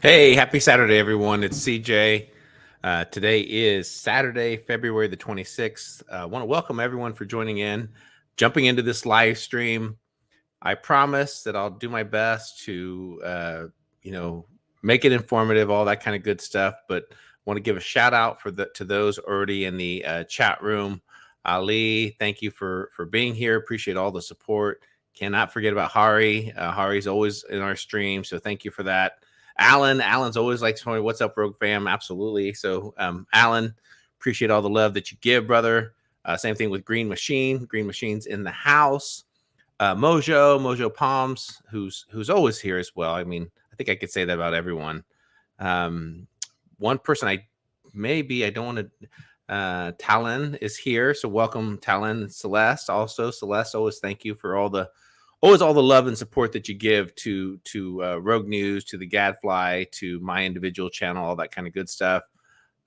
Hey, happy Saturday, everyone. It's CJ. Today is Saturday, February the 26th. I want to welcome everyone for joining in, jumping into this live stream. I promise that I'll do my best to, make it informative, all that kind of good stuff. But I want to give a shout out to those already in the chat room. Ali, thank you for being here. Appreciate all the support. Cannot forget about Hari. Hari's always in our stream, so thank you for that. Alan's always like to tell me, what's up, Rogue fam? Absolutely. So, Alan, appreciate all the love that you give, brother. Same thing with Green Machine. Green Machine's in the house. Mojo Palms, who's always here as well. I mean, I think I could say that about everyone. One person I don't want to. Talon is here, so welcome, Talon. Celeste, also Celeste. Always thank you for all the love and support that you give to Rogue News, to the Gadfly, to my individual channel, all that kind of good stuff.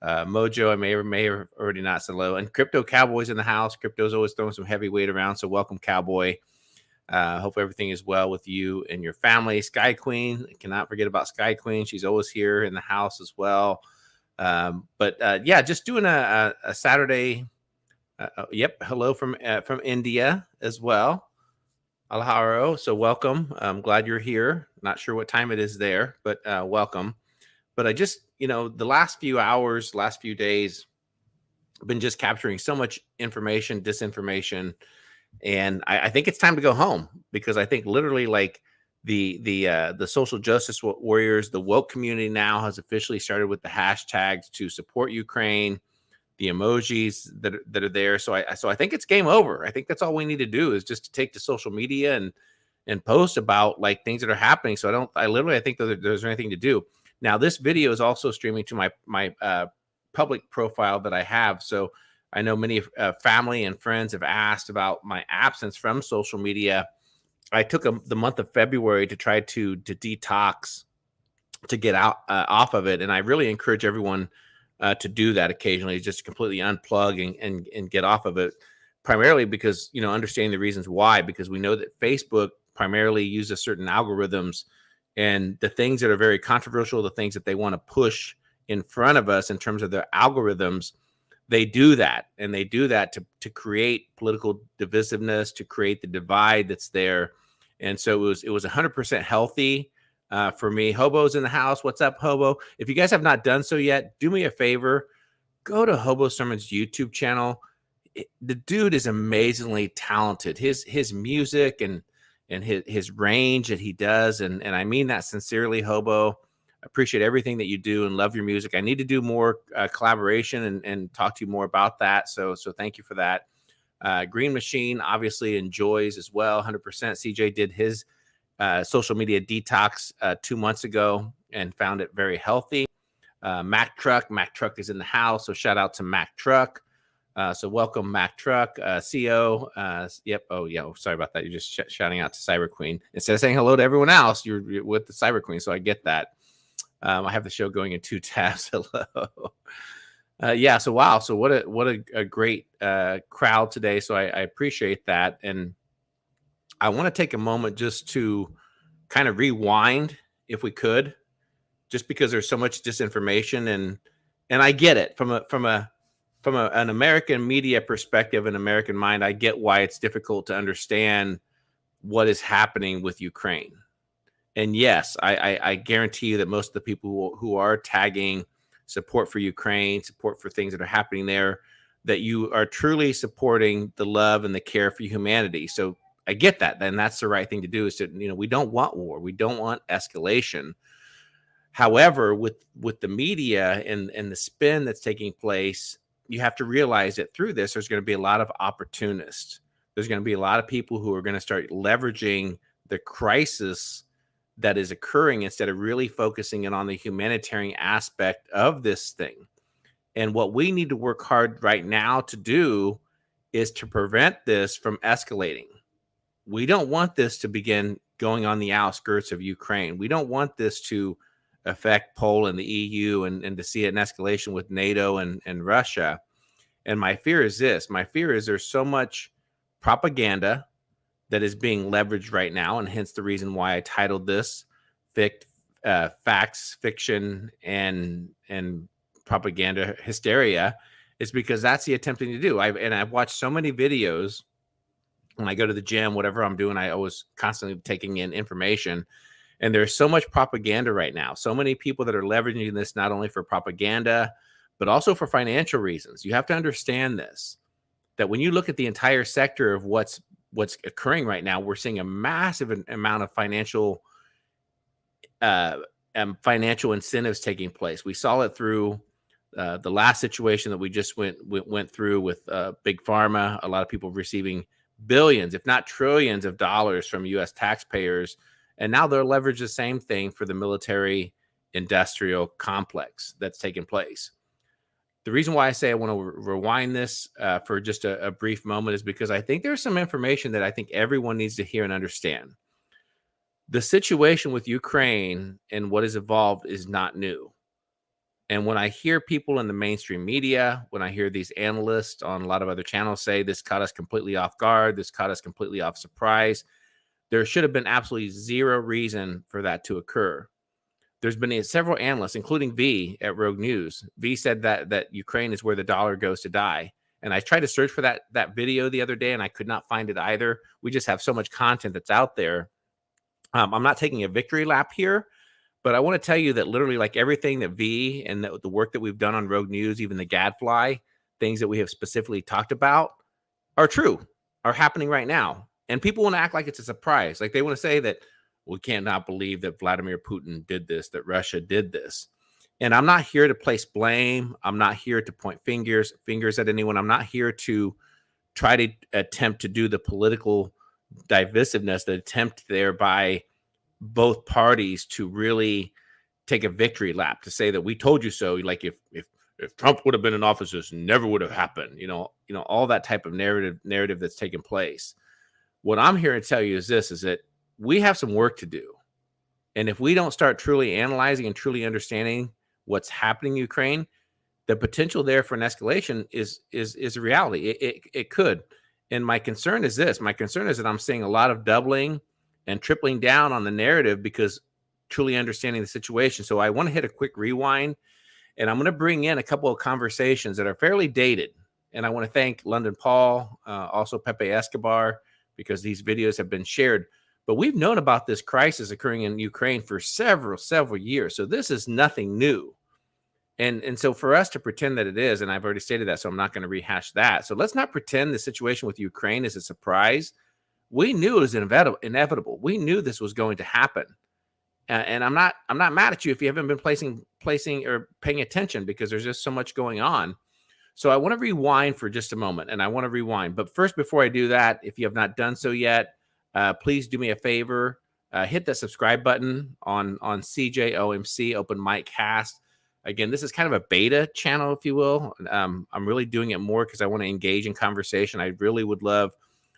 Mojo, I may have already not said hello. And Crypto Cowboy's in the house. Crypto's always throwing some heavyweight around, so welcome, Cowboy. Hope everything is well with you and your family. Sky Queen, cannot forget about Sky Queen. She's always here in the house as well. Just doing a Saturday. Yep, hello from India as well. Alharo, so welcome. I'm glad you're here. Not sure what time it is there, but welcome. But I just, the last few hours, last few days, I've been just capturing so much information, disinformation, and I think it's time to go home, because I think literally, like, the social justice warriors, the woke community now has officially started with the hashtags to support Ukraine, the emojis that are there. So I think it's game over. I think that's all we need to do, is just to take to social media and post about, like, things that are happening. So I think that there's anything to do. Now, this video is also streaming to my public profile that I have. So I know many family and friends have asked about my absence from social media. I took the month of February to try to detox, to get out off of it. And I really encourage everyone to do that occasionally, just completely unplug and get off of it, primarily because, understanding the reasons why, because we know that Facebook primarily uses certain algorithms, and the things that are very controversial, the things that they want to push in front of us in terms of their algorithms, they do that. And they do that to create political divisiveness, to create the divide that's there. And so it was 100% healthy for me. Hobo's in the house. What's up, Hobo? If you guys have not done so yet, do me a favor. Go to Hobo Sermon's YouTube channel. The dude is amazingly talented. His music and his range that he does, and I mean that sincerely, Hobo. I appreciate everything that you do and love your music. I need to do more collaboration and talk to you more about that. So thank you for that. Green Machine obviously enjoys as well, 100%. CJ did his social media detox 2 months ago and found it very healthy. Mac Truck is in the house, so shout out to Mac Truck. So welcome, Mac Truck. CO, yep. Oh yeah, sorry about that. You're just shouting out to Cyber Queen instead of saying hello to everyone else. You're with the Cyber Queen, so I get that. I have the show going in 2 tabs. Hello. Yeah. So wow. So what a great crowd today. So I appreciate that, and I want to take a moment just to kind of rewind, if we could, just because there's so much disinformation, and I get it from an American media perspective, an American mind. I get why it's difficult to understand what is happening with Ukraine. And yes, I guarantee you that most of the people who are tagging support for Ukraine, support for things that are happening there, that you are truly supporting the love and the care for humanity. So I get that. Then that's the right thing to do, is to, we don't want war. We don't want escalation. However, with the media and the spin that's taking place, you have to realize that through this, there's going to be a lot of opportunists. There's going to be a lot of people who are going to start leveraging the crisis that is occurring instead of really focusing in on the humanitarian aspect of this thing. And what we need to work hard right now to do is to prevent this from escalating. We don't want this to begin going on the outskirts of Ukraine. We don't want this to affect Poland, the EU, and to see an escalation with NATO and Russia. And my fear is this. My fear is there's so much propaganda that is being leveraged right now, and hence the reason why I titled this facts, fiction, and propaganda hysteria, is because that's the attempting to do. I've watched so many videos when I go to the gym, whatever I'm doing, I always constantly taking in information. And there's so much propaganda right now. So many people that are leveraging this not only for propaganda, but also for financial reasons. You have to understand this, that when you look at the entire sector of what's occurring right now, we're seeing a massive amount of financial incentives taking place. We saw it through the last situation that we just went through with big pharma. A lot of people receiving billions, if not trillions, of dollars from U.S. taxpayers, and now they're leveraged the same thing for the military industrial complex that's taken place. The reason why I say I want to rewind this for just a brief moment is because I think there's some information that I think everyone needs to hear and understand. The situation with Ukraine and what has evolved is not new. And when I hear people in the mainstream media, when I hear these analysts on a lot of other channels say this caught us completely off guard, this caught us completely off surprise, there should have been absolutely zero reason for that to occur. There's been several analysts, including V at Rogue News. V said that Ukraine is where the dollar goes to die. And I tried to search for that video the other day, and I could not find it either. We just have so much content that's out there. I'm not taking a victory lap here, but I want to tell you that literally, like everything that V and the work that we've done on Rogue News, even the Gadfly, things that we have specifically talked about are true, are happening right now. And people want to act like it's a surprise. Like they want to say that we can't not believe that Vladimir Putin did this, that Russia did this. And I'm not here to place blame. I'm not here to point fingers at anyone. I'm not here to try to attempt to do the political divisiveness, the attempt there by both parties to really take a victory lap, to say that we told you so. Like if Trump would have been in office, this never would have happened. You know, all that type of narrative that's taken place. What I'm here to tell you is this: is that we have some work to do, and if we don't start truly analyzing and truly understanding what's happening in Ukraine, the potential there for an escalation is a reality. It could. And my concern is this: my concern is that I'm seeing a lot of doubling and tripling down on the narrative because truly understanding the situation. So I want to hit a quick rewind, and I'm going to bring in a couple of conversations that are fairly dated. And I want to thank London Paul, also Pepe Escobar, because these videos have been shared. But we've known about this crisis occurring in Ukraine for several years. So this is nothing new. And so for us to pretend that it is, and I've already stated that, so I'm not going to rehash that. So let's not pretend the situation with Ukraine is a surprise. We knew it was inevitable. We knew this was going to happen. And I'm not mad at you if you haven't been placing or paying attention, because there's just so much going on. So I want to rewind for just a moment, and I want to rewind. But first, before I do that, if you have not done so yet, please do me a favor. Hit that subscribe button on CJOMC Open Mic Cast. Again, this is kind of a beta channel, if you will. I'm really doing it more because I want to engage in conversation. I really would love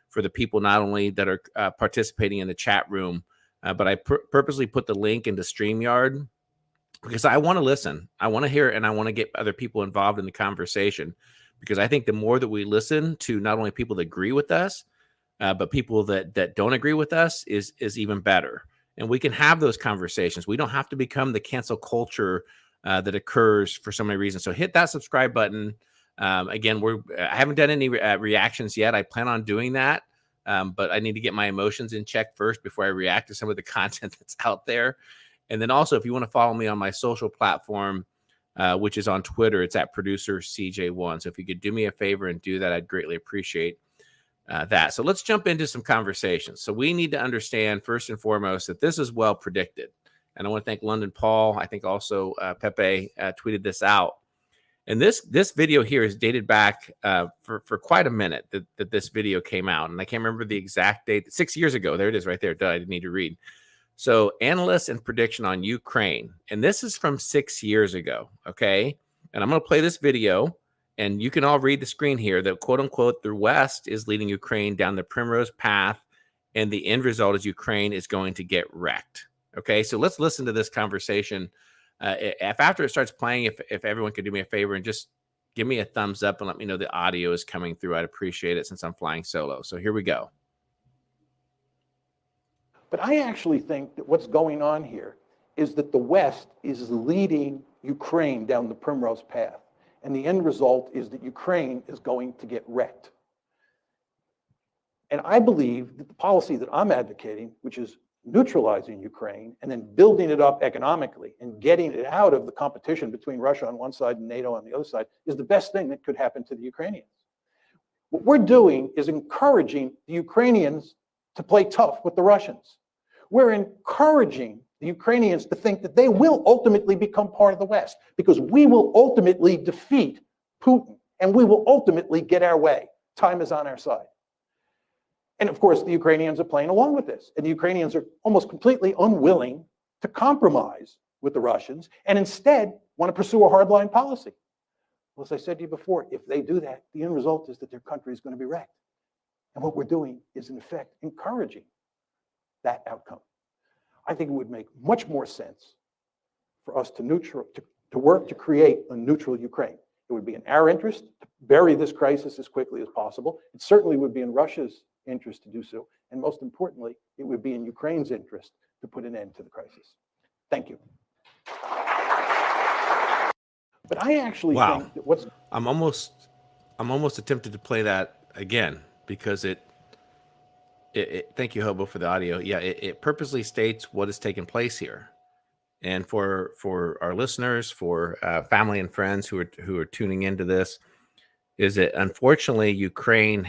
for the people not only that are participating in the chat room, but I purposely put the link into StreamYard because I want to listen. I want to hear it, and I want to get other people involved in the conversation, because I think the more that we listen to not only people that agree with us, but people that don't agree with us is even better. And we can have those conversations. We don't have to become the cancel culture that occurs for so many reasons. So hit that subscribe button. Again, I haven't done any reactions yet. I plan on doing that, but I need to get my emotions in check first before I react to some of the content that's out there. And then also, if you want to follow me on my social platform, which is on Twitter, it's at producer CJ1. So if you could do me a favor and do that, I'd greatly appreciate that. So let's jump into some conversations. So we need to understand first and foremost that this is well predicted. And I want to thank London Paul. I think also Pepe tweeted this out. And this video here is dated back for quite a minute that this video came out. And I can't remember the exact date. 6 years ago. There it is right there. Duh, I didn't need to read. So analysts and prediction on Ukraine. And this is from 6 years ago. Okay. And I'm going to play this video. And you can all read the screen here that, quote unquote, the West is leading Ukraine down the primrose path. And the end result is Ukraine is going to get wrecked. Okay, so let's listen to this conversation. If after it starts playing, if everyone could do me a favor and just give me a thumbs up and let me know the audio is coming through, I'd appreciate it, since I'm flying solo. So here we go. But I actually think that what's going on here is that the West is leading Ukraine down the primrose path. And the end result is that Ukraine is going to get wrecked. And I believe that the policy that I'm advocating, which is neutralizing Ukraine and then building it up economically and getting it out of the competition between Russia on one side and NATO on the other side, is the best thing that could happen to the Ukrainians. What we're doing is encouraging the Ukrainians to play tough with the Russians. We're encouraging the Ukrainians to think that they will ultimately become part of the West, because we will ultimately defeat Putin and we will ultimately get our way. Time is on our side. And of course, the Ukrainians are playing along with this. And the Ukrainians are almost completely unwilling to compromise with the Russians and instead want to pursue a hardline policy. Well, as I said to you before, if they do that, the end result is that their country is going to be wrecked. And what we're doing is, in effect, encouraging that outcome. I think it would make much more sense for us to work to create a neutral Ukraine. It would be in our interest to bury this crisis as quickly as possible. It certainly would be in Russia's interest to do so. And most importantly, it would be in Ukraine's interest to put an end to the crisis. Thank you. But I actually think that I'm almost tempted to play that again, because it thank you, Hobo, for the audio. Yeah, it purposely states what has taken place here. And for our listeners, for family and friends who are tuning into this, is that unfortunately Ukraine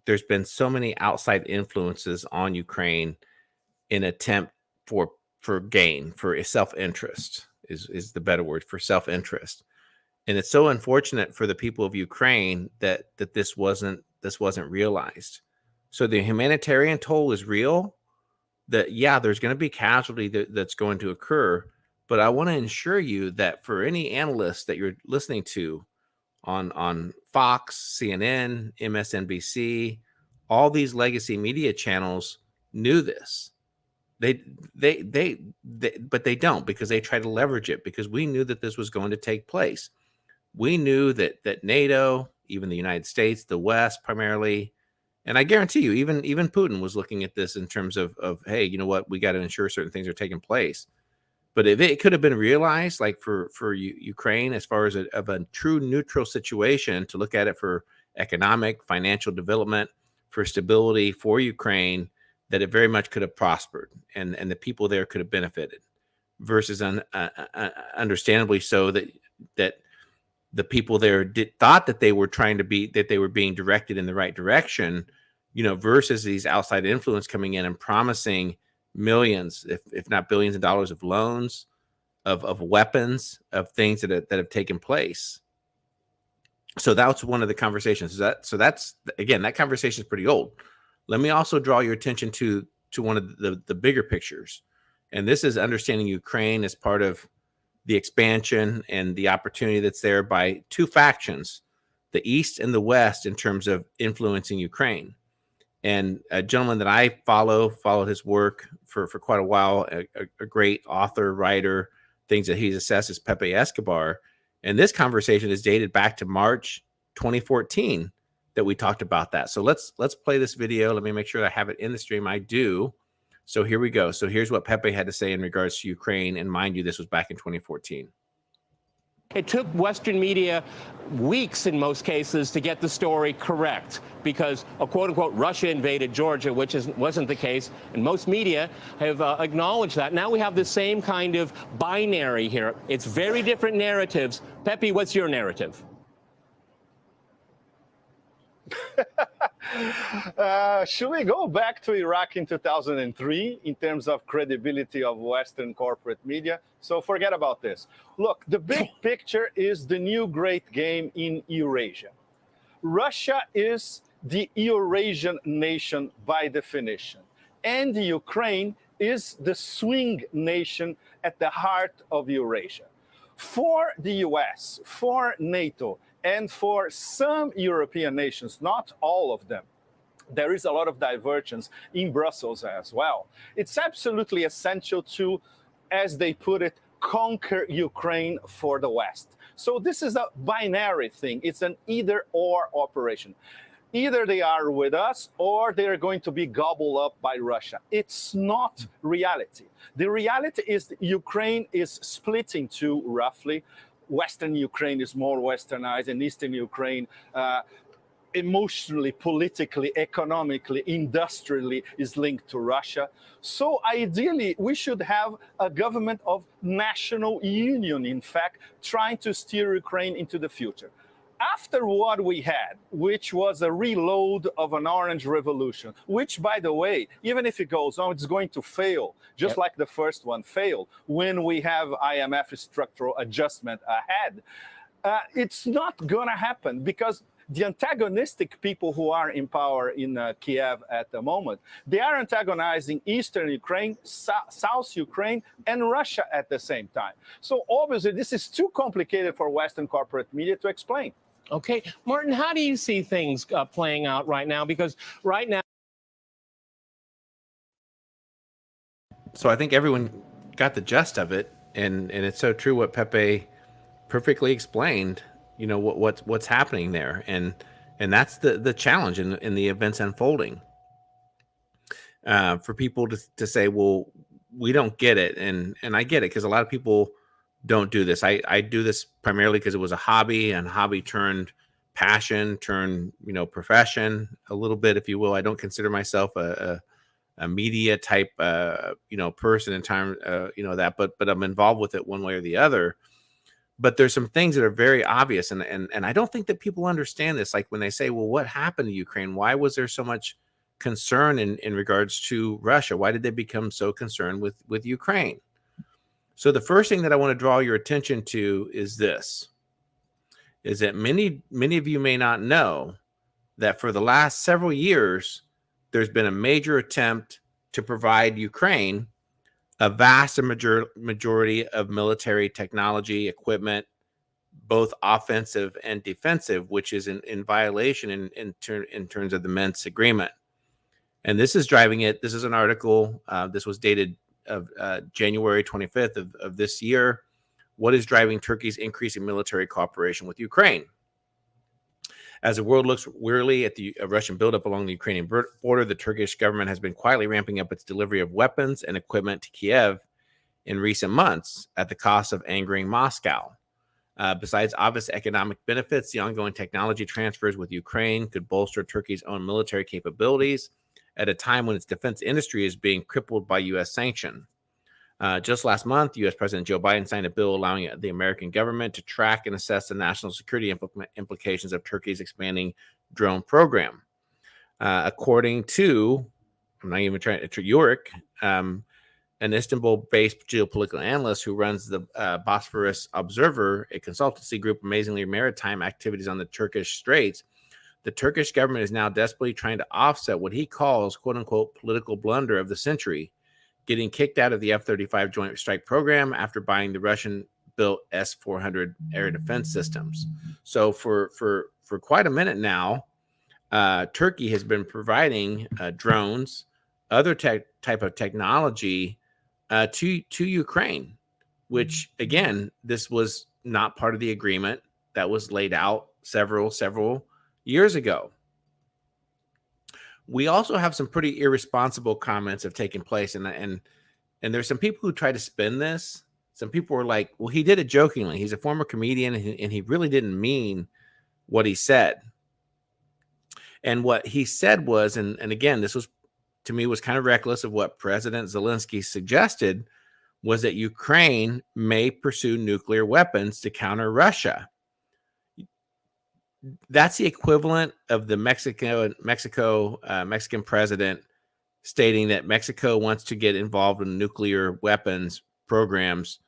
there's been so many outside influences on Ukraine in attempt for gain, for self-interest is the better word, for self-interest. And it's so unfortunate for the people of Ukraine that this wasn't realized. So the humanitarian toll is real. That, yeah, there's going to be casualty that's going to occur, but I want to assure you that for any analyst that you're listening to on Fox, CNN, MSNBC, all these legacy media channels knew this. But they don't, because they try to leverage it, because we knew that this was going to take place. We knew that NATO, even the United States, the West primarily, and I guarantee you, even Putin was looking at this in terms of hey, you know what, we got to ensure certain things are taking place. But if it could have been realized, like for Ukraine, as far as a true neutral situation, to look at it for economic, financial development, for stability for Ukraine, that it very much could have prospered, and the people there could have benefited, versus understandably so that the people there thought that they were being directed in the right direction, versus these outside influence coming in and promising millions, if not billions of dollars of loans, of weapons, of things that have taken place. So that's one of the conversations. So that's again, that conversation is pretty old. Let me also draw your attention to one of the bigger pictures, and this is understanding Ukraine as part of the expansion and the opportunity that's there by two factions, the East and the West, in terms of influencing Ukraine. And a gentleman that I followed his work for quite a while, a great author, writer, things that he's assessed, is Pepe Escobar. And this conversation is dated back to March 2014 that we talked about that. So let's play this video. Let me make sure I have it in the stream. I do. So here we go. So here's what Pepe had to say in regards to Ukraine. And mind you, this was back in 2014. It took Western media weeks in most cases to get the story correct, because a quote-unquote Russia invaded Georgia, which wasn't the case, and most media have acknowledged that. Now we have the same kind of binary here. It's very different narratives. Pepe, what's your narrative? Should we go back to Iraq in 2003 in terms of credibility of Western corporate media? So forget about this. Look, the big picture is the new great game in Eurasia. Russia is the Eurasian nation by definition, and Ukraine is the swing nation at the heart of Eurasia. For the US, for NATO, and for some European nations, not all of them, there is a lot of divergence in Brussels as well. It's absolutely essential to, as they put it, conquer Ukraine for the West. So this is a binary thing. It's an either-or operation. either they are with us or they are going to be gobbled up by Russia. It's not reality. The reality is that Ukraine is split into roughly. Western Ukraine is more westernized, and Eastern Ukraine emotionally, politically, economically, industrially is linked to Russia. So ideally, we should have a government of national union, in fact, trying to steer Ukraine into the future. After what we had, which was a reload of an orange revolution, which, by the way, even if it goes on, it's going to fail, just like the first one failed when we have IMF structural adjustment ahead. It's not going to happen because the antagonistic people who are in power in Kiev at the moment, they are antagonizing Eastern Ukraine, South Ukraine, and Russia at the same time. So obviously, this is too complicated for Western corporate media to explain. Okay, Martin, how do you see things playing out right now? Because right now, So I think everyone got the gist of it, and it's so true what Pepe perfectly explained. You know what's happening there, and that's the challenge in the events unfolding. For people to say, well, we don't get it, and I get it because a lot of people don't do this. I do this primarily because it was a hobby, and hobby turned passion, turned profession a little bit, if you will. I don't consider myself a media type person in time that, but I'm involved with it one way or the other. But there's some things that are very obvious, and I don't think that people understand this. Like when they say, well, what happened to Ukraine? Why was there so much concern in regards to Russia? Why did they become so concerned with Ukraine? So the first thing that I want to draw your attention to is this, is that many of you may not know that for the last several years, there's been a major attempt to provide Ukraine a vast majority of military technology, equipment, both offensive and defensive, which is in violation in terms of the Minsk agreement. And this is driving it. This is an article. This was dated of January 25th of this year. What is driving Turkey's increasing military cooperation with Ukraine? As the world looks wearily at the Russian buildup along the Ukrainian border, the Turkish government has been quietly ramping up its delivery of weapons and equipment to Kiev in recent months at the cost of angering Moscow. Besides obvious economic benefits, the ongoing technology transfers with Ukraine could bolster Turkey's own military capabilities at a time when its defense industry is being crippled by U.S. sanction. Just last month, U.S. President Joe Biden signed a bill allowing the American government to track and assess the national security implications of Turkey's expanding drone program. According to, I'm not even trying to Yorick, an Istanbul-based geopolitical analyst who runs the Bosphorus Observer, a consultancy group amazingly maritime activities on the Turkish Straits, the Turkish government is now desperately trying to offset what he calls, quote-unquote, political blunder of the century, getting kicked out of the F-35 Joint Strike Program after buying the Russian-built S-400 air defense systems. So for quite a minute now, Turkey has been providing drones, other type of technology to Ukraine, which, again, this was not part of the agreement that was laid out several years ago. We also have some pretty irresponsible comments have taken place, and there's some people who try to spin this. Some people were like, well, he did it jokingly. He's a former comedian, and he really didn't mean what he said. And what he said was, and again, this was, to me, was kind of reckless of what President Zelensky suggested, was that Ukraine may pursue nuclear weapons to counter Russia. That's the equivalent of the Mexican president stating that Mexico wants to get involved in nuclear weapons programs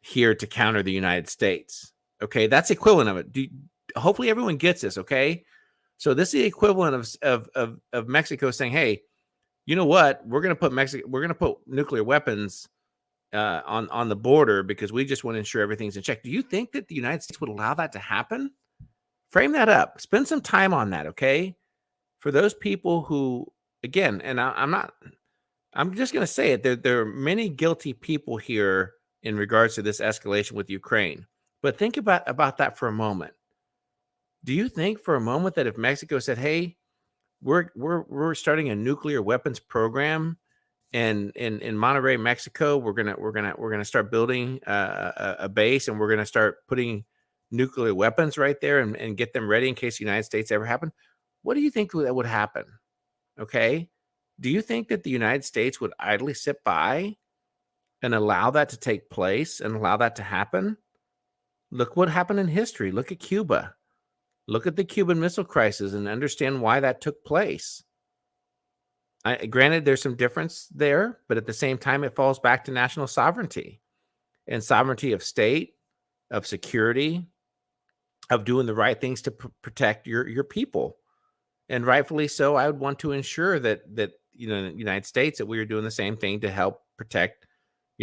here to counter the United States. Okay, that's the equivalent of it. Hopefully everyone gets this, okay? So this is the equivalent of Mexico saying, hey, you know what? We're going to put nuclear weapons on the border because we just want to ensure everything's in check. Do you think that the United States would allow that to happen? Frame that up. Spend some time on that, okay? For those people who, again, and I'm just going to say it, there are many guilty people here in regards to this escalation with Ukraine. But think about that for a moment. Do you think for a moment that if Mexico said, hey, we're starting a nuclear weapons program, and in Monterrey, Mexico, we're gonna start building a base, and we're gonna start putting nuclear weapons right there and get them ready in case the United States ever happen. What do you think that would happen? Okay, do you think that the United States would idly sit by and allow that to take place and allow that to happen? Look what happened in history. Look at Cuba. Look at the Cuban Missile Crisis and understand why that took place. Granted, there's some difference there, but at the same time, it falls back to national sovereignty and sovereignty of state, of security, of doing the right things to protect your people. And rightfully so, I would want to ensure that in the United States that we are doing the same thing to help protect,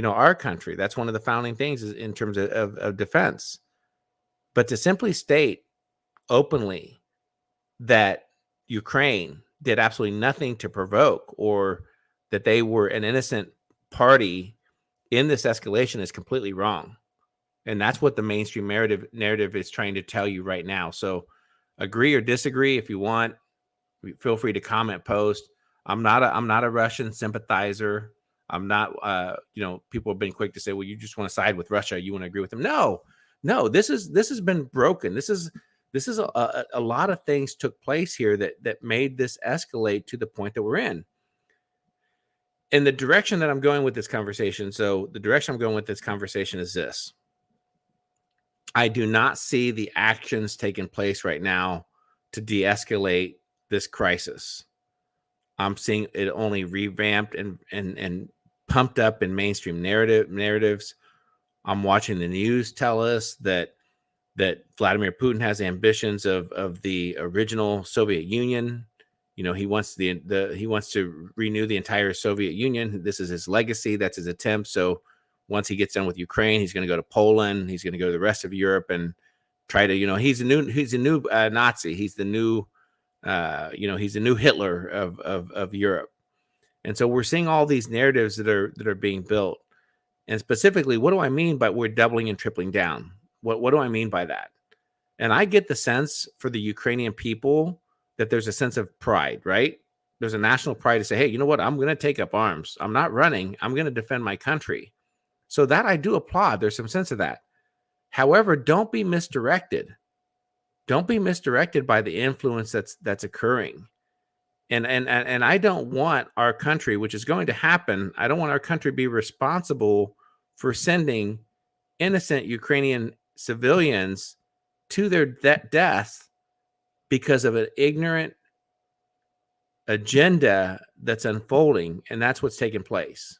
our country. That's one of the founding things in terms of defense. But to simply state openly that Ukraine did absolutely nothing to provoke, or that they were an innocent party in this escalation, is completely wrong. And that's what the mainstream narrative is trying to tell you right now. So agree or disagree if you want. Feel free to comment, post. I'm not a Russian sympathizer. I'm not, people have been quick to say, well, you just want to side with Russia. You want to agree with them. No, this has been broken. This is a lot of things took place here that made this escalate to the point that we're in. And the direction that I'm going with this conversation. So the direction I'm going with this conversation is this. I do not see the actions taking place right now to de-escalate this crisis. I'm seeing it only revamped and pumped up in mainstream narratives. I'm watching the news tell us that Vladimir Putin has ambitions of the original Soviet Union. He wants he wants to renew the entire Soviet Union. This is his legacy. That's his attempt. So once he gets done with Ukraine, he's going to go to Poland. He's going to go to the rest of Europe and try to, he's a new Nazi. He's the new, he's the new Hitler of Europe. And so we're seeing all these narratives that are being built. And specifically, what do I mean by we're doubling and tripling down? What do I mean by that? And I get the sense for the Ukrainian people that there's a sense of pride, right? There's a national pride to say, hey, you know what? I'm going to take up arms. I'm not running. I'm going to defend my country. So that I do applaud. There's some sense of that. However, don't be misdirected. Don't be misdirected by the influence that's occurring. And I don't want our country, which is going to happen, I don't want our country to be responsible for sending innocent Ukrainian civilians to their death because of an ignorant agenda that's unfolding. And that's what's taking place.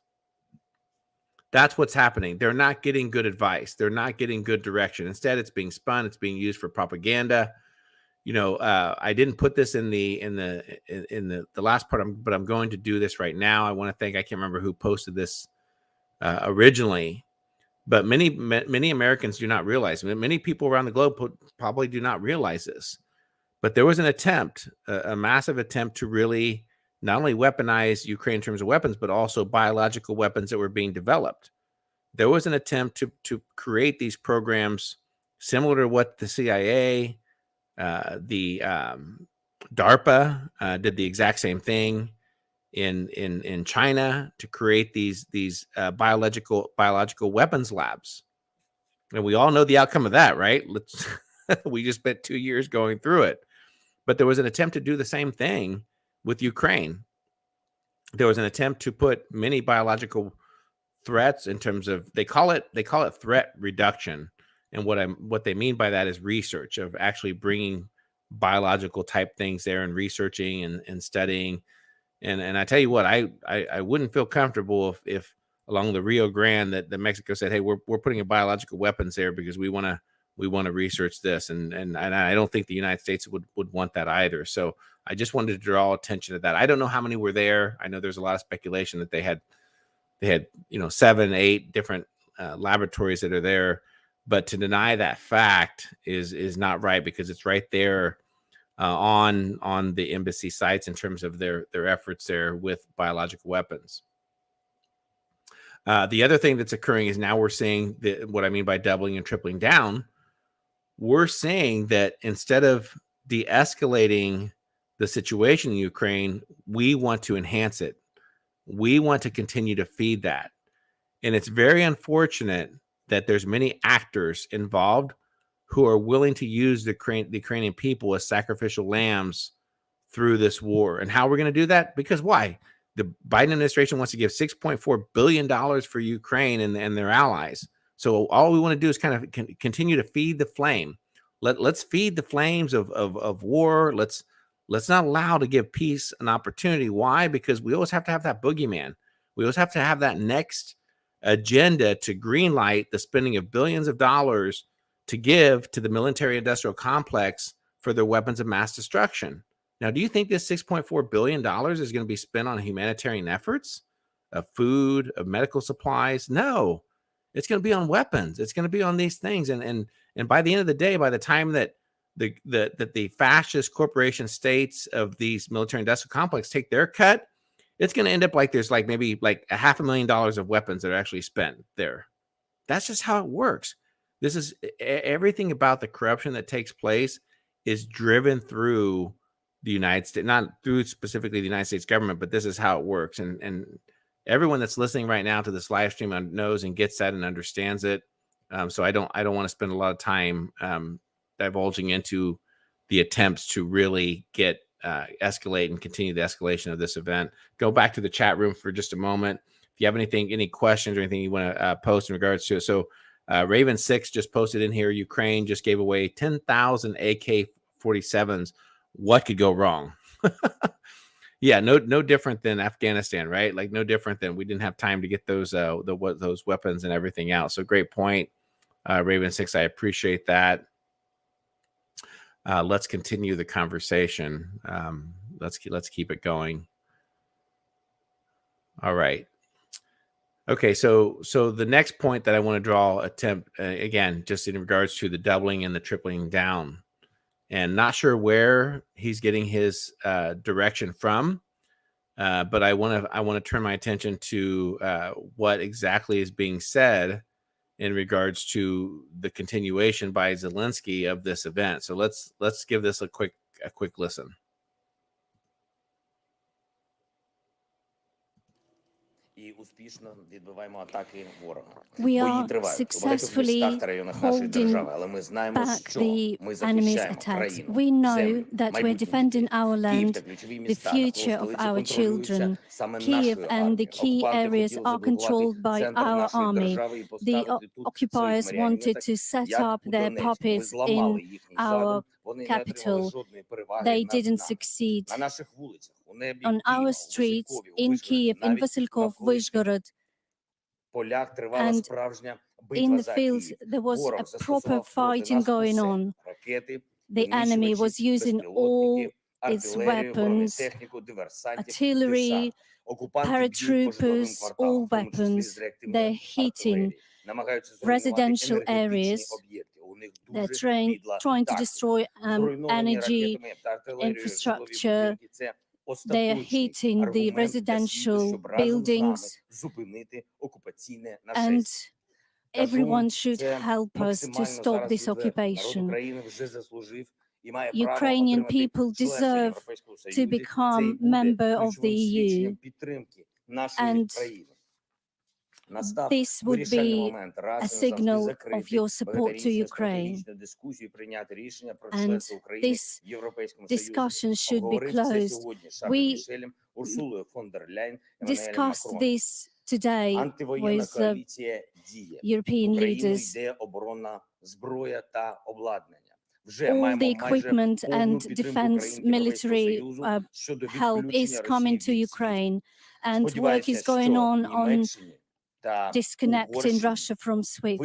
That's what's happening. They're not getting good advice. They're not getting good direction. Instead, it's being spun. It's being used for propaganda. I didn't put this in the last part, but I'm going to do this right now. I want to thank, I can't remember who posted this originally, but many Americans do not realize. Many people around the globe probably do not realize this. But there was an attempt, a massive attempt to really not only weaponize Ukraine in terms of weapons, but also biological weapons that were being developed. There was an attempt to create these programs similar to what the CIA, the DARPA did the exact same thing in China to create these biological weapons labs. And we all know the outcome of that, right? We just spent 2 years going through it. But there was an attempt to do the same thing with Ukraine. There was an attempt to put many biological threats in terms of they call it threat reduction. And what they mean by that is research of actually bringing biological type things there and researching and studying. And I tell you what, I wouldn't feel comfortable if along the Rio Grande that Mexico said, hey, we're putting a biological weapons there because we want to research this. And I don't think the United States would want that either. So I just wanted to draw attention to that. I don't know how many were there. I know there's a lot of speculation that they had 7, 8 different laboratories that are there. But to deny that fact is not right, because it's right there on the embassy sites in terms of their efforts there with biological weapons. The other thing that's occurring is now we're seeing what I mean by doubling and tripling down. We're seeing that instead of de-escalating the situation in Ukraine, we want to enhance it. We want to continue to feed that. And it's very unfortunate that there's many actors involved who are willing to use the Ukrainian people as sacrificial lambs through this war. And how we're going to do that? Because why? The Biden administration wants to give $6.4 billion for Ukraine and their allies. So all we want to do is kind of continue to feed the flame. Let's feed the flames of war. Let's not allow to give peace an opportunity. Why? Because we always have to have that boogeyman. We always have to have that next agenda to greenlight the spending of billions of dollars to give to the military industrial complex for their weapons of mass destruction. Now, do you think this $6.4 billion is going to be spent on humanitarian efforts, of food, of medical supplies? No, it's going to be on weapons. It's going to be on these things. And by the end of the day, by the time that the fascist corporation states of these military industrial complex take their cut, it's going to end up like there's like maybe like $500,000 of weapons that are actually spent there. That's just how it works. This is everything about the corruption that takes place is driven through the United States, not through specifically the United States government, but this is how it works. And everyone that's listening right now to this live stream knows and gets that and understands it. So I don't want to spend a lot of time divulging into the attempts to really get escalate and continue the escalation of this event. Go back to the chat room for just a moment. If you have any questions or anything you want to post in regards to it. So Raven 6 just posted in here, Ukraine just gave away 10,000 AK-47s. What could go wrong? Yeah, no different than Afghanistan, right? Like no different than we didn't have time to get those weapons and everything out. So great point, Raven 6. I appreciate that. Let's continue the conversation. Let's keep it going. All right. Okay, so the next point that I want to draw again, just in regards to the doubling and the tripling down, and not sure where he's getting his direction from, but I want to turn my attention to what exactly is being said in regards to the continuation by Zelensky of this event. So let's give this a quick listen. We are successfully holding back the enemy's attacks. We know that we're defending our land, the future of our children. Kiev and the key areas are controlled by our army. The occupiers wanted to set up their puppets in our capital. They didn't succeed. On our streets in Kiev, in Vasilkov, Vyshgorod, and in the fields, there was a proper fighting going on. The enemy was using all its weapons, artillery, paratroopers, all weapons. They're hitting residential areas. They're trying to destroy energy infrastructure. They are hitting the residential buildings, and everyone should help us to stop this occupation. Ukrainian people deserve to become member of the EU, and this would be a signal of your support to Ukraine. And this discussion should be closed. We discussed this today with European leaders. All the equipment and defense military help is coming to Ukraine, and work is going on disconnecting Russia from SWIFT.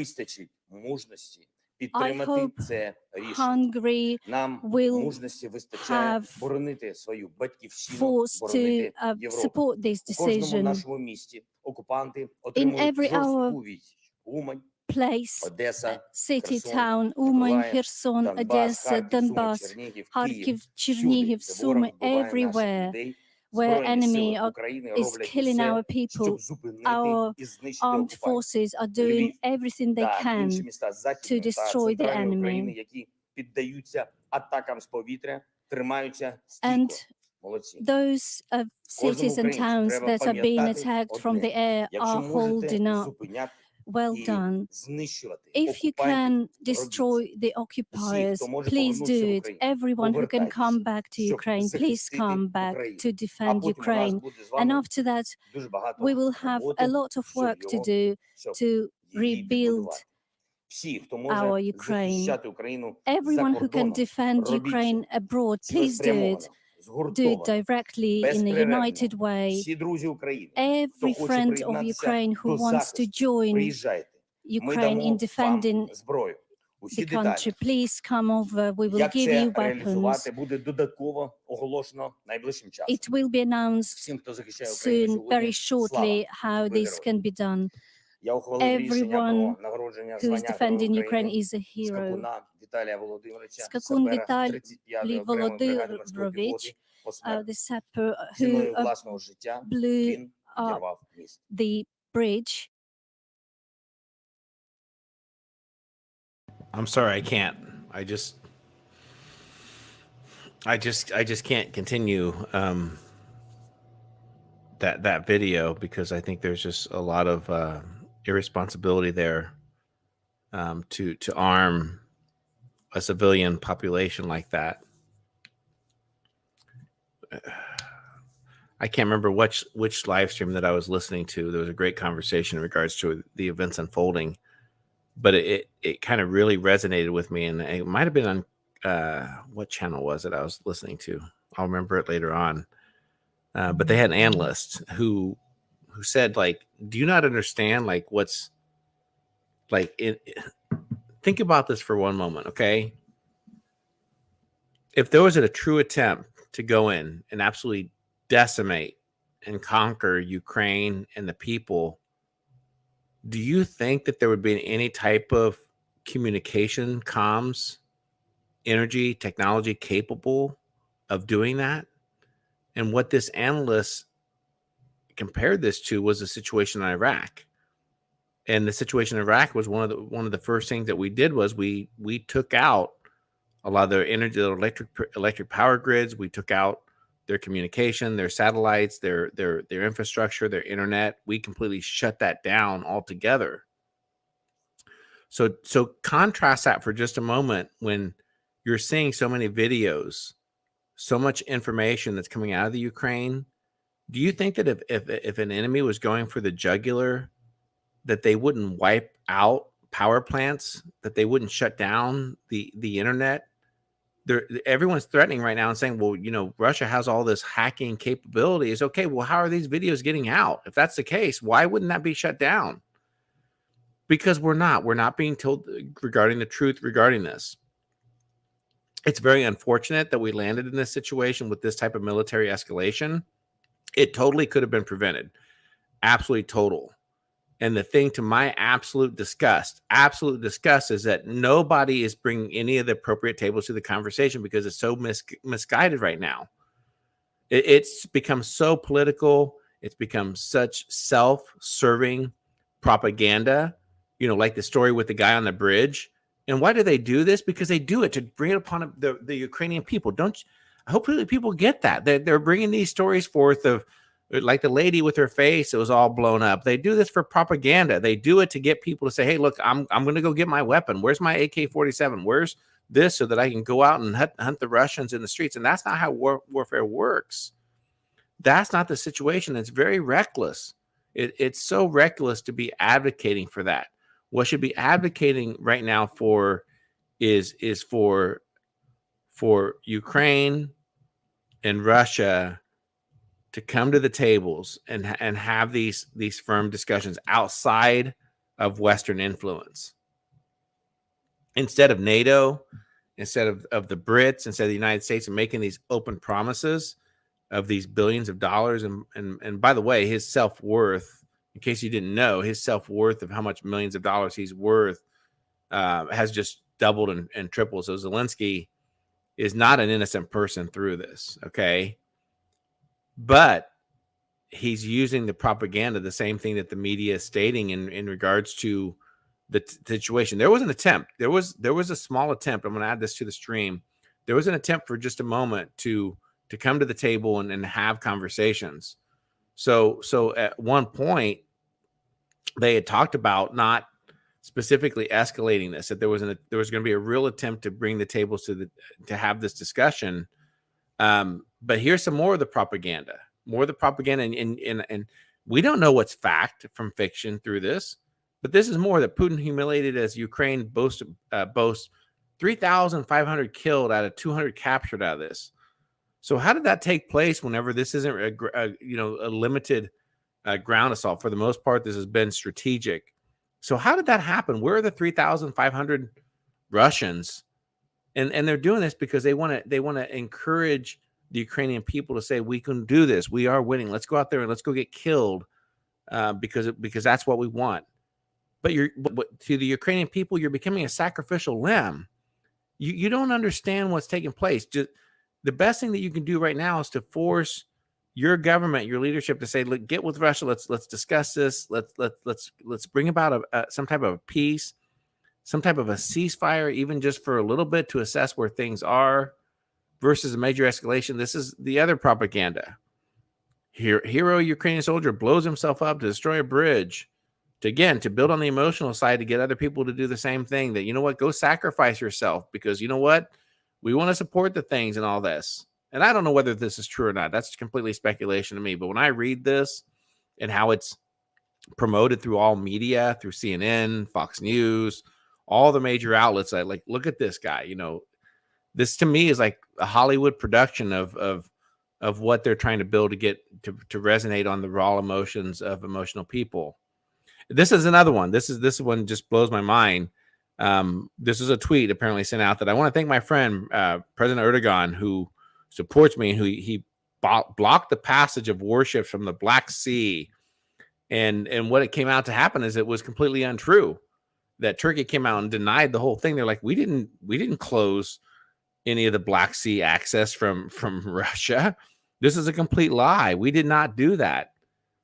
I hope Hungary will have force to support this decision. In every our place, city, town, Uman, Kherson, Odessa, Donbass, Kharkiv, Chernihiv, Sumy, everywhere where enemy is killing our people, our armed forces are doing everything they can to destroy the enemy. And those cities and towns that are being attacked from the air are holding up. Well done. If you can destroy the occupiers, please do it. Everyone who can come back to Ukraine, please come back to defend Ukraine. And after that, we will have a lot of work to do to rebuild our Ukraine. Everyone who can defend Ukraine abroad, please do it. Do it directly in a united way. Every friend of Ukraine who wants to join Ukraine in defending the country, please come over. We will give you weapons. It will be announced soon, very shortly, how this can be done. Everyone who is defending Ukraine is a hero. Skakun Vitaly Volodymyrovich, the sapper who blew up the bridge. I'm sorry, I can't. I just can't continue that video because I think there's just a lot of irresponsibility there to arm a civilian population like that. I can't remember which live stream that I was listening to. There was a great conversation in regards to the events unfolding, but it kind of really resonated with me, and it might have been on what channel was it I was listening to? I'll remember it later on. But they had an analyst who said, like, do you not understand, like, what's like think about this for one moment, okay? If there was a true attempt to go in and absolutely decimate and conquer Ukraine and the people, do you think that there would be any type of communication, comms, energy, technology capable of doing that? And what this analyst compared this to was the situation in Iraq. And the situation in Iraq was one of the first things that we did was we took out a lot of their energy, their electric power grids. We took out their communication, their satellites, their infrastructure, their internet. We completely shut that down altogether. So contrast that for just a moment when you're seeing so many videos, so much information that's coming out of the Ukraine. Do you think that if an enemy was going for the jugular, that they wouldn't wipe out power plants, that they wouldn't shut down the internet? Everyone's threatening right now and saying, well, you know, Russia has all this hacking capabilities. Okay, well, how are these videos getting out? If that's the case, why wouldn't that be shut down? Because we're not being told regarding the truth regarding this. It's very unfortunate that we landed in this situation with this type of military escalation. It totally could have been prevented. Absolutely total. And the thing to my absolute disgust is that nobody is bringing any of the appropriate tables to the conversation because it's so misguided right now. It's become so political. It's become such self-serving propaganda, you know, like the story with the guy on the bridge. And why do they do this? Because they do it to bring it upon the Ukrainian people. Hopefully people get that. They're bringing these stories forth of, like the lady with her face, it was all blown up. They do this for propaganda. They do it to get people to say, hey, look, I'm going to go get my weapon. Where's my AK-47? Where's this so that I can go out and hunt the Russians in the streets? And that's not how warfare works. That's not the situation. It's very reckless. It's so reckless to be advocating for that. What should be advocating right now for is for Ukraine and Russia to come to the tables and have these firm discussions outside of Western influence. Instead of NATO, instead of the Brits, instead of the United States, and making these open promises of these billions of dollars. And by the way, his self-worth, in case you didn't know, his self-worth of how much millions of dollars he's worth has just doubled and tripled. So Zelensky is not an innocent person through this, okay? But he's using the propaganda, the same thing that the media is stating in regards to the situation. There was an attempt. There was a small attempt. I'm going to add this to the stream. there was an attempt for just a moment to come to the table and have conversations. So at one point, they had talked about not specifically escalating this, that there was going to be a real attempt to bring the tables to have this discussion. But here's some more of the propaganda, and we don't know what's fact from fiction through this, but this is more that Putin humiliated as Ukraine boasts 3,500 killed out of 200 captured out of this. So how did that take place whenever this isn't a limited ground assault? For the most part, this has been strategic. So how did that happen? Where are the 3,500 Russians? And they're doing this because they want to encourage the Ukrainian people to say, we can do this. We are winning. Let's go out there and let's go get killed because that's what we want. But to the Ukrainian people, you're becoming a sacrificial lamb. You don't understand what's taking place. Just the best thing that you can do right now is to force your government, your leadership, to say, look, get with Russia. Let's discuss this. Let's bring about some type of peace, some type of a ceasefire, even just for a little bit, to assess where things are, versus a major escalation. This is the other propaganda. Hero Ukrainian soldier blows himself up to destroy a bridge, to build on the emotional side, to get other people to do the same thing. That, you know what, go sacrifice yourself, because you know what, we want to support the things and all this. And I don't know whether this is true or not. That's completely speculation to me. But when I read this and how it's promoted through all media, through CNN, Fox News, all the major outlets, I like, look at this guy. This to me is like a Hollywood production of what they're trying to build to get to resonate on the raw emotions of emotional people. This is another one. This one just blows my mind. This is a tweet apparently sent out that I want to thank my friend, President Erdogan, who supports me, and who he blocked the passage of warships from the Black Sea. And what it came out to happen is it was completely untrue. That Turkey came out and denied the whole thing. They're like, we didn't close any of the Black Sea access from Russia. This is a complete lie. We did not do that.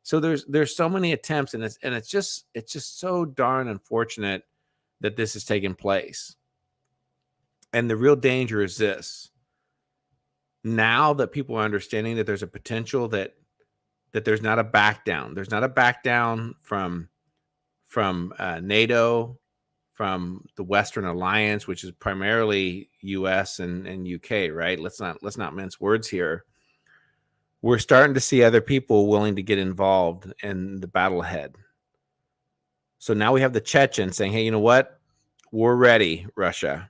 So there's so many attempts, and it's just so darn unfortunate that this has taken place. And the real danger is this. Now that people are understanding that there's a potential that there's not a back down. There's not a back down from NATO, from the Western Alliance, which is primarily US and UK, right? Let's not mince words here. We're starting to see other people willing to get involved in the battle ahead. So now we have the Chechens saying, hey, you know what? We're ready, Russia.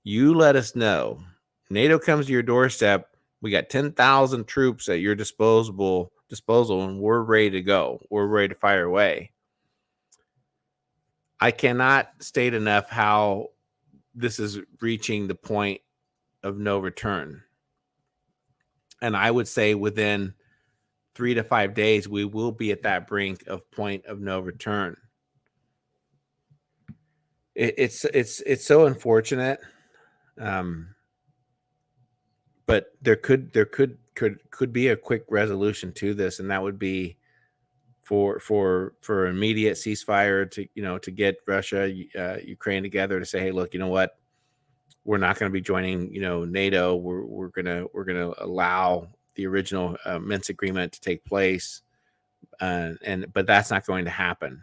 You let us know. NATO comes to your doorstep. We got 10,000 troops at your disposal, and we're ready to go. We're ready to fire away. I cannot state enough how this is reaching the point of no return. And I would say within 3 to 5 days, we will be at that brink of point of no return. It's so unfortunate. But there could be a quick resolution to this, and that would be for immediate ceasefire to get Russia, Ukraine together to say, hey, look, you know what, we're not going to be joining NATO. We're gonna allow the original Minsk agreement to take place, but that's not going to happen,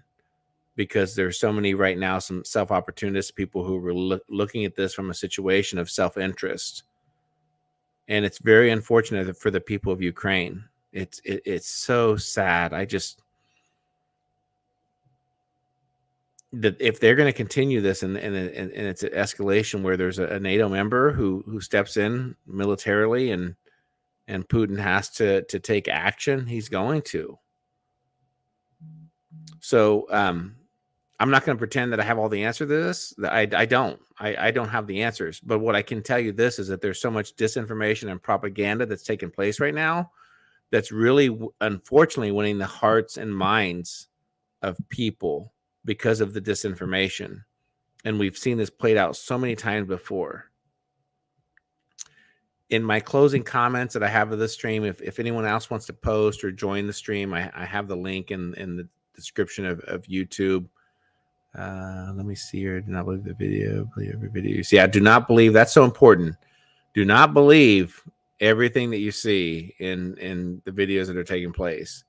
because there's so many right now, some self-opportunist people who were looking at this from a situation of self-interest. And it's very unfortunate for the people of Ukraine. It's so sad. That if they're going to continue this and it's an escalation where there's a NATO member who steps in militarily and Putin has to take action, he's going to. So I'm not going to pretend that I have all the answer to this. I don't. I don't have the answers. But what I can tell you this is that there's so much disinformation and propaganda that's taking place right now that's really, unfortunately, winning the hearts and minds of people because of the disinformation. And we've seen this played out so many times before. In my closing comments that I have of this stream, if anyone else wants to post or join the stream, I have the link in the description of YouTube. Let me see here. Do not believe the video. Believe every video you see. I do not believe. That's so important. Do not believe everything that you see in the videos that are taking place.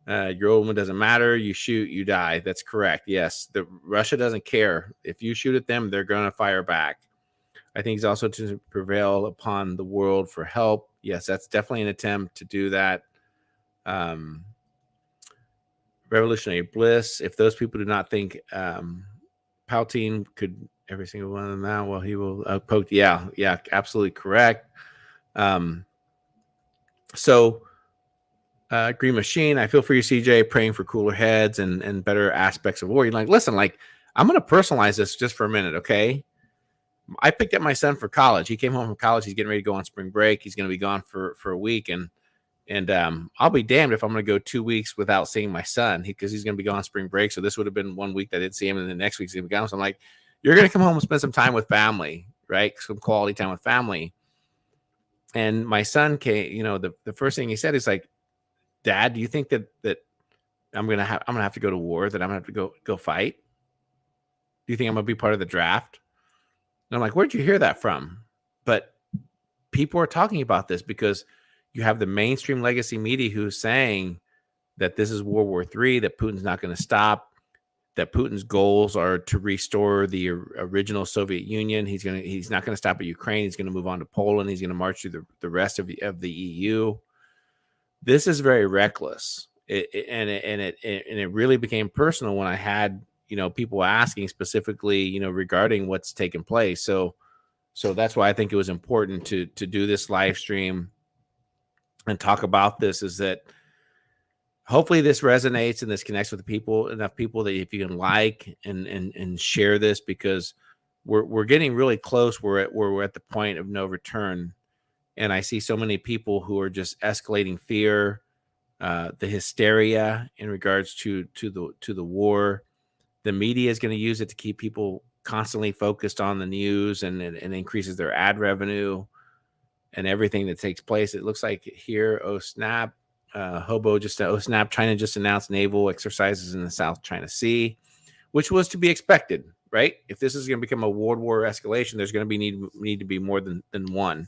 Your old one doesn't matter. You shoot, you die. That's correct. Yes, Russia doesn't care. If you shoot at them, they're going to fire back. I think it's also to prevail upon the world for help. Yes, that's definitely an attempt to do that. Revolutionary bliss. If those people do not think Palpatine could every single one of them now, well, he will poke. Yeah, absolutely correct. So Green Machine, I feel for you, CJ, praying for cooler heads and better aspects of war. You're like, listen, like, I'm going to personalize this just for a minute, okay? I picked up my son for college. He came home from college. He's getting ready to go on spring break. He's going to be gone for a week. And I'll be damned if I'm going to go 2 weeks without seeing my son because he's going to be gone on spring break. So this would have been 1 week that I didn't see him, and the next week's going to be gone. So I'm like, you're going to come home and spend some time with family, right? Some quality time with family. And my son came, you know, the first thing he said is like, Dad, do you think that I'm gonna have to go to war, that I'm gonna have to go fight? Do you think I'm gonna be part of the draft? And I'm like, where'd you hear that from? But people are talking about this because you have the mainstream legacy media who's saying that this is World War III, that Putin's not going to stop, that Putin's goals are to restore the original Soviet Union. He's not going to stop at Ukraine. He's going to move on to Poland. He's going to march through the rest of the EU. This is very reckless. It really became personal when I had, you know, people asking specifically, you know, regarding what's taken place. So that's why I think it was important to do this live stream and talk about this, is that hopefully this resonates and this connects with enough people that if you can like and share this, because we're getting really close. We're at the point of no return. And I see so many people who are just escalating fear, the hysteria in regards to the war. The media is going to use it to keep people constantly focused on the news, and increases their ad revenue and everything that takes place. It looks like here, oh snap, China just announced naval exercises in the South China Sea, which was to be expected, right? If this is going to become a world war escalation, there's going to be need to be more than one.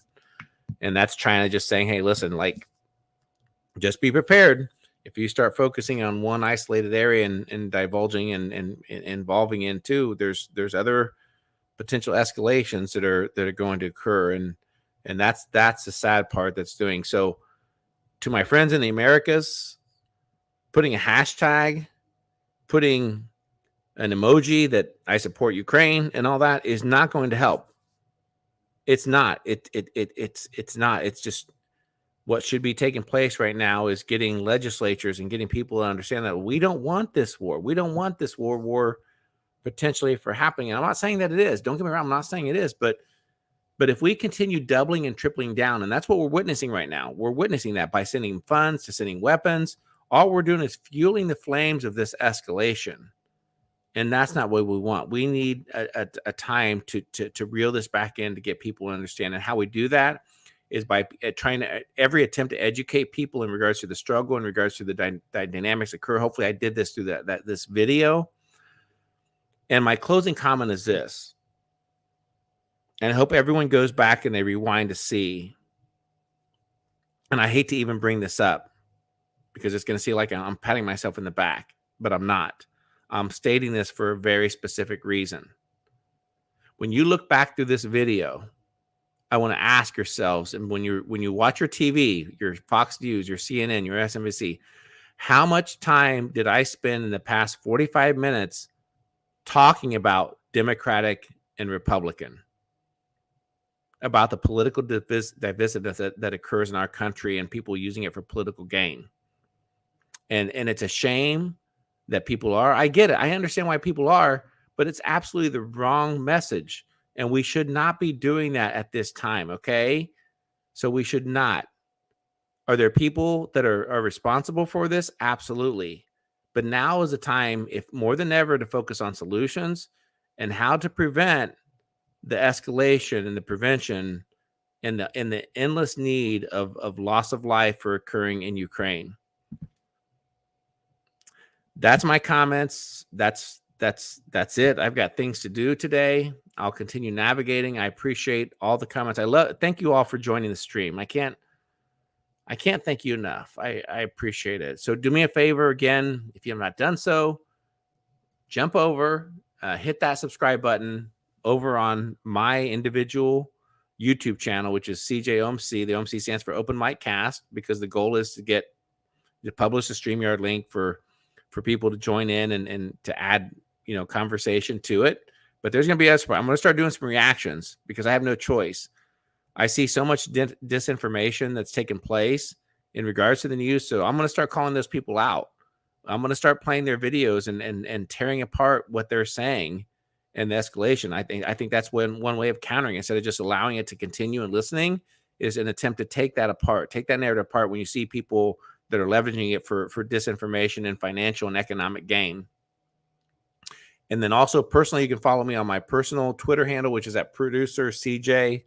And that's China just saying, hey, listen, like, just be prepared. If you start focusing on one isolated area and divulging and involving into, there's other potential escalations that are going to occur. And that's the sad part that's doing. So to my friends in the Americas, putting a hashtag, putting an emoji that I support Ukraine and all that is not going to help. It's not. It's not. It's just what should be taking place right now is getting legislatures and getting people to understand that we don't want this war. We don't want this world war potentially for happening. And I'm not saying that it is. Don't get me wrong. I'm not saying it is. But if we continue doubling and tripling down, and that's what we're witnessing right now, we're witnessing that by sending funds, to sending weapons. All we're doing is fueling the flames of this escalation. And that's not what we want. We need a time to reel this back in, to get people to understand. And how we do that is by trying to every attempt to educate people in regards to the struggle, in regards to the dynamics occur. Hopefully I did this through this video. And my closing comment is this, and I hope everyone goes back and they rewind to see. And I hate to even bring this up because it's going to seem like I'm patting myself in the back, but I'm not. I'm stating this for a very specific reason. When you look back through this video, I want to ask yourselves, and when you watch your TV, your Fox News, your CNN, your MSNBC, how much time did I spend in the past 45 minutes talking about Democratic and Republican, about the political divisiveness that occurs in our country and people using it for political gain? And it's a shame that people are. I get it. I understand why people are, but it's absolutely the wrong message. And we should not be doing that at this time, okay? So we should not. Are there people that are responsible for this? Absolutely. But now is the time, if more than ever, to focus on solutions and how to prevent the escalation and the prevention and the endless need of loss of life for occurring in Ukraine. That's my comments. That's that's it. I've got things to do today. I'll continue navigating. I appreciate all the comments. Thank you all for joining the stream. I can't thank you enough. I appreciate it. So do me a favor again, if you have not done so, jump over, hit that subscribe button over on my individual YouTube channel, which is CJOMC. The OMC stands for Open Mic Cast, because the goal is to publish a StreamYard link for people to join in and to add, conversation to it. But there's going to be I'm going to start doing some reactions, because I have no choice. I see so much disinformation that's taken place in regards to the news. So I'm going to start calling those people out. I'm going to start playing their videos and tearing apart what they're saying and the escalation. I think that's one way of countering, instead of just allowing it to continue and listening, is an attempt to take that apart, take that narrative apart when you see people that are leveraging it for disinformation and financial and economic gain. And then also personally, you can follow me on my personal Twitter handle, which is at producer CJ1.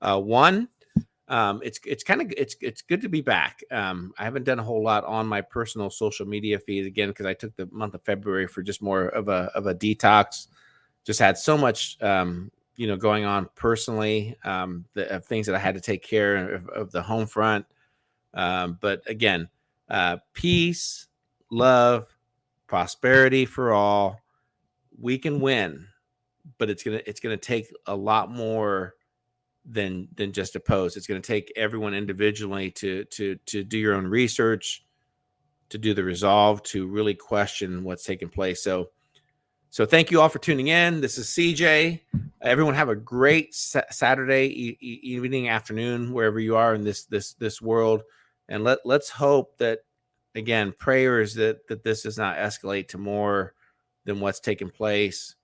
It's good to be back. I haven't done a whole lot on my personal social media feed again, because I took the month of February for just more of a detox. Just had so much, going on personally, things that I had to take care of the home front. But again, peace, love, prosperity for all. We can win, but it's gonna take a lot more than just a post. It's going to take everyone individually to do your own research, to do the resolve, to really question what's taking place. So thank you all for tuning in. This is CJ. Everyone have a great Saturday evening, afternoon, wherever you are in this world. And let's hope that, again, prayers that this does not escalate to more than what's taking place,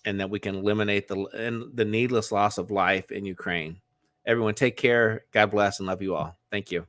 and that we can eliminate the needless loss of life in Ukraine. Everyone take care. God bless and love you all. Thank you.